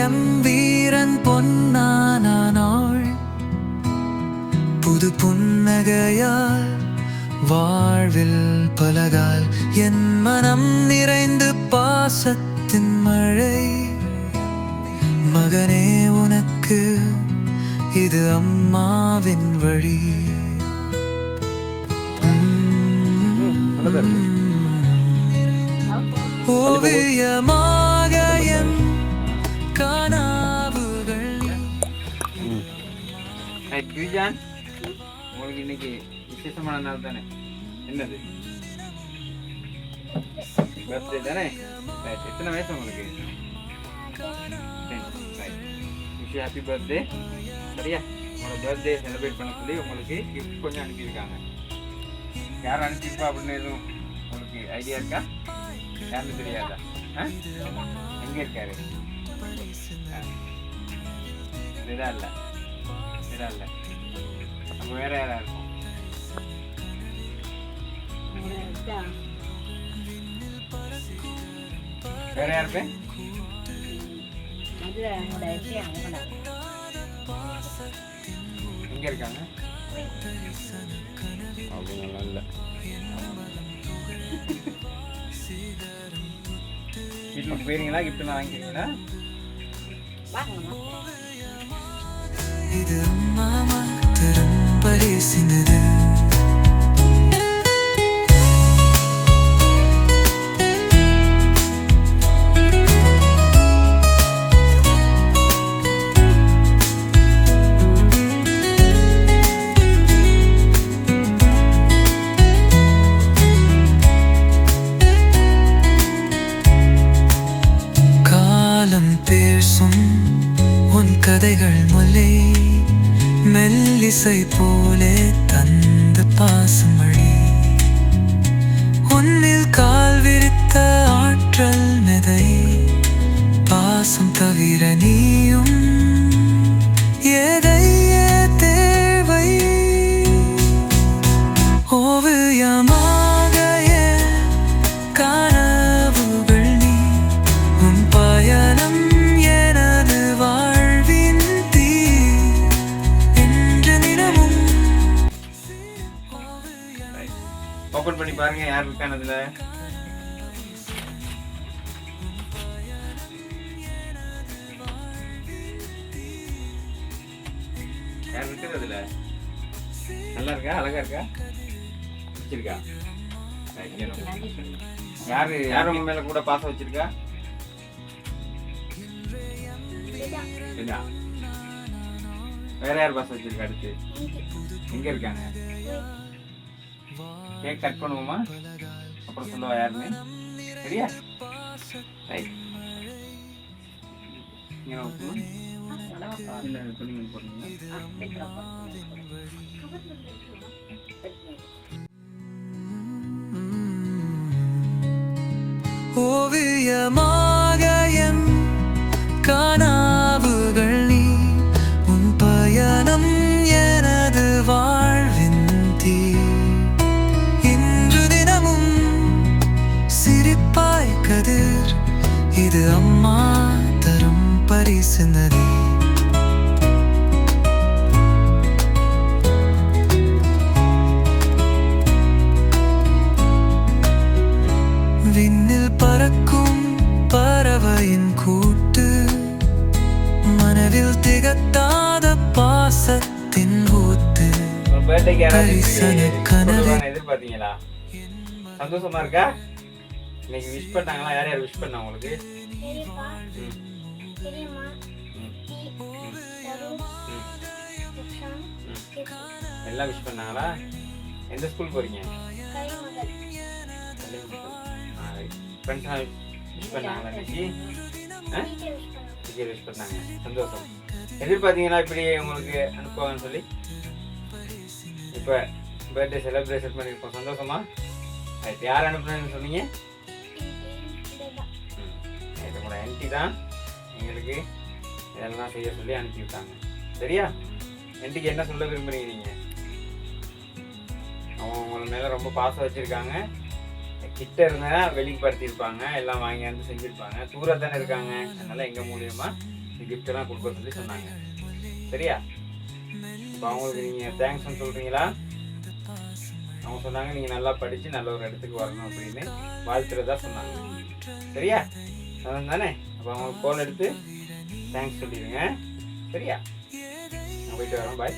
M வீரன் பொன்னானாள் புது புன்னகையால் வாழ்வில் பலகால் என் மனம் நிறைந்து பாசத்தின் மழை மகனே உனக்கு இது அம்மாவின் வழி ஓவியமாக என் கனவுகள். உங்களுக்கு இன்னைக்கு விசேஷமான நாள் தானே? என்னது பர்த்டே தானே? எத்தனை வயசு உங்களுக்கு? Happy birthday. சரியா? உங்களோட பர்த்டே செலிப்ரேட் பண்ண சொல்லி உங்களுக்கு கிஃப்ட் கொஞ்சம் அனுப்பியிருக்காங்க. யார் அனுப்பியிருப்பா அப்படின்னு எதுவும் உங்களுக்கு ஐடியா இருக்கா? யாருன்னு தெரியாதா? எங்கே இருக்காரு? இதா இல்லை நம்ம வேற யாரா இருக்கும்? வேற யாருக்கு? எங்க இருக்காங்க? அவங்க இல்ல. வீட்டுக்கு போயிருங்களா? கிஃப்ட் எல்லாம் வாங்கிக்கிறீங்களா? இது மாமா தரும் பரிசினது. காலம் பேசும் உன் கதைகள் முல்லை மெல்லிசை போலே தந்த பாசமழி உன்னில் கால் விரித்த ஆற்றல் மெதை பாசம் தவிர நீயும் எதையே தேவை ஓவியமாக கனவுகள் நீ உன் பயணம் எனது வாழ்வின் தீ என்று நிலவும். ஓபன் பண்ணி பாருங்க யார் இருக்கானதுல. யார் இருக்குது அதுல? நல்லா இருக்கா? அழகா இருக்கா? வச்சிருக்கா? யாரு உங்க மேல கூட பாசம் வச்சிருக்கா? வேற யார் பாசம் வச்சிருக்கா? அடுத்து எங்க இருக்காங்க? கேக் கட் பண்ணுவோமா? அப்புறம் சொல்லுவா யாருன்னு. சரியா? ரைட். ஓவியமாக என் கனவுகள் நீ உன் பயணம் எனது வாழ்வின் தீ இன்று தினமும் சிரிப்பாய் கதிர் இது அம்மா தரும் பரிசு நதி. விண்ணில் பறக்கும் பறவையின் கூட்டு மனதில் திகட்டாத பாசத்தின் ஊத்து எதிர்பார்த்தீங்களா? சந்தோஷமா இருக்கா? இன்னைக்கு விஷ் பண்ணாங்களா? யார் யார் விஷ் பண்ணா உங்களுக்கு? எல்லாம் விஷ் பண்ணாங்களா? எந்த ஸ்கூல் போறீங்க? விஷ் பண்ணாங்களா இன்னைக்கு? விஷ் பண்ணாங்க. சந்தோஷம். எதிர்பார்த்தீங்களா இப்படி உங்களுக்கு அனுப்புவாங்கன்னு சொல்லி? இப்போ பர்த்டே செலிப்ரேஷன் பண்ணியிருக்கோம். சந்தோஷமா? யார் அனுப்புனேன்னு சொன்னீங்க? உங்களோட ஆன்ட்டி தான் எங்களுக்கு இதெல்லாம் செய்ய சொல்லி அனுப்பி விட்டாங்க. சரியா? ஆன்ட்டிக்கு என்ன சொல்ல விரும்புறீங்க நீங்க? அவங்க உங்களை மேலே ரொம்ப பாசம் வச்சுருக்காங்க. கிட்ட இருந்தால் வெளிப்படுத்தியிருப்பாங்க, எல்லாம் வாங்கி வந்து செஞ்சுருப்பாங்க. தூரம் தானே இருக்காங்க, அதனால் எங்கள் மூலியமாக கிஃப்டெல்லாம் கொடுக்க சொல்லி சொன்னாங்க. சரியா? இப்போ அவங்களுக்கு நீங்கள் தேங்க்ஸ்ன்னு சொல்கிறீங்களா? அவங்க சொன்னாங்க நீங்கள் நல்லா படித்து நல்ல ஒரு இடத்துக்கு வரணும் அப்படின்னு வாழ்த்துறதா சொன்னாங்க. சரியா? அதான் தானே? அப்போ அவங்களுக்கு கோல் எடுத்து தேங்க்ஸ் சொல்லிடுங்க. சரியா? நான் போயிட்டு வரேன். பாய்.